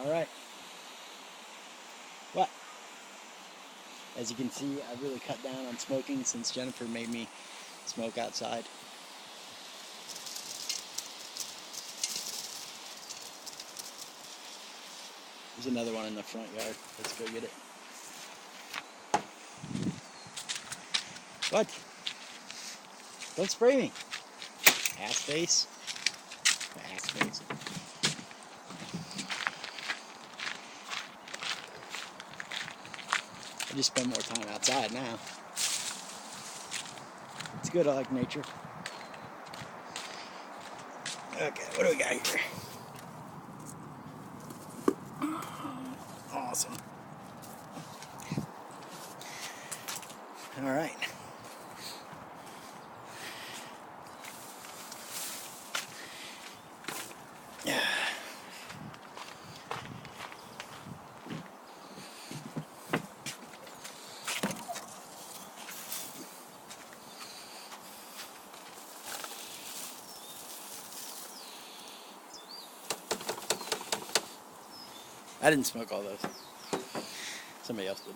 Alright. What? As you can see, I really cut down on smoking since Jennifer made me smoke outside. There's another one in the front yard. Let's go get it. What? Don't spray me. Ass face. Ass face. I just spend more time outside now. It's good, I like nature. Okay, what do we got here? Awesome. Alright. Yeah. I didn't smoke all those. Somebody else did.